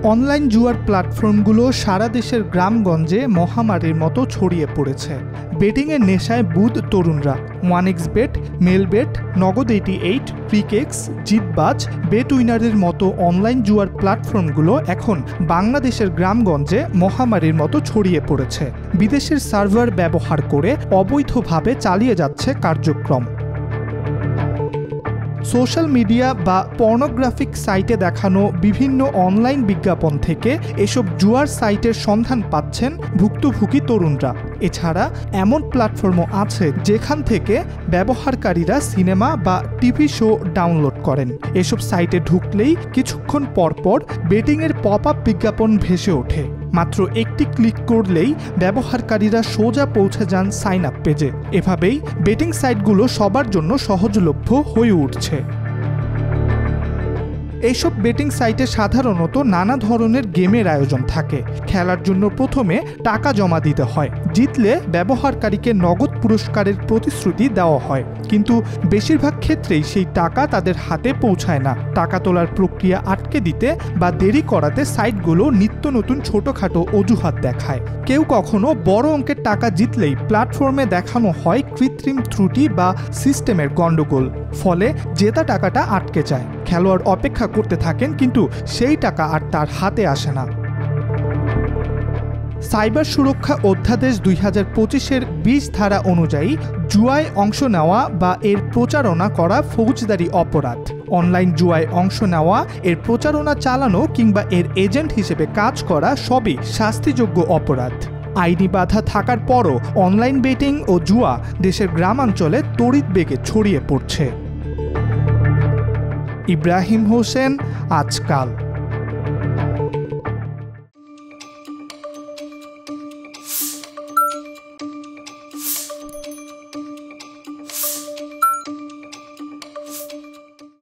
Online জুয়ার প্ল্যাটফর্মগুলো সারা দেশের গ্রামগঞ্জে মহামারীর মতো ছড়িয়ে পড়েছে। বেটিংয়ের নেশায় বুঁদ তরুণরা। 1xBet, মেলবেট, নগদ 88, ক্রিকেক্স, জিতবাজ, বেট উইনারের মতো অনলাইন জুয়ার প্ল্যাটফর্মগুলো এখন বাংলাদেশের গ্রামগঞ্জে মহামারীর মতো ছড়িয়ে পড়েছে। বিদেশের সার্ভার ব্যবহার করে অবৈধভাবে চালিয়ে যাচ্ছে কার্যক্রম। সোশ্যাল মিডিয়া বা পর্নোগ্রাফিক সাইটে দেখানো বিভিন্ন অনলাইন বিজ্ঞাপন থেকে এসব জুয়ার সাইটের সন্ধান পাচ্ছেন ভুক্তভোগী তরুণরা। এছাড়া এমন প্ল্যাটফর্মও আছে যেখান থেকে ব্যবহারকারীরা সিনেমা বা টিভি শো ডাউনলোড করেন। এসব সাইটে ঢুকলেই কিছুক্ষণ পরপর বেটিংয়ের পপ আপ বিজ্ঞাপন ভেসে ওঠে। মাত্র একটি ক্লিক করলেই ব্যবহারকারীরা সোজা পৌঁছে যান সাইন আপ পেজে। এভাবেই বেটিং সাইটগুলো সবার জন্য সহজলভ্য হয়ে উঠছে। এইসব বেটিং সাইটে সাধারণত নানা ধরনের গেমের আয়োজন থাকে। খেলার জন্য প্রথমে টাকা জমা দিতে হয়। জিতলে ব্যবহারকারীকে নগদ পুরস্কারের প্রতিশ্রুতি দেওয়া হয়, কিন্তু বেশিরভাগ ক্ষেত্রেই সেই টাকা তাদের হাতে পৌঁছায় না। টাকা তোলার প্রক্রিয়া আটকে দিতে বা দেরি করাতে সাইটগুলো নিত্য নতুন ছোটখাটো অজুহাত দেখায়। কেউ কখনো বড় অঙ্কের টাকা জিতলেই প্ল্যাটফর্মে দেখানো হয় কৃত্রিম ত্রুটি বা সিস্টেমের গণ্ডগোল। ফলে জেতা টাকাটা আটকে যায়। খেলোয়াড় অপেক্ষা করতে থাকেন, কিন্তু সেই টাকা আর তার হাতে আসে না। সাইবার সুরক্ষা অধ্যাদেশ 2025-এর 20 ধারা অনুযায়ী জুয়ায় অংশ নেওয়া বা এর প্রচারণা করা ফৌজদারি অপরাধ। অনলাইন জুয়ায় অংশ নেওয়া, এর প্রচারণা চালানো কিংবা এর এজেন্ট হিসেবে কাজ করা সবই শাস্তিযোগ্য অপরাধ। আইনি বাধা থাকার পরও অনলাইন বেটিং ও জুয়া দেশের গ্রামাঞ্চলে তড়িৎ বেগে ছড়িয়ে পড়ছে। ইব্রাহিম হোসেন, আজকাল।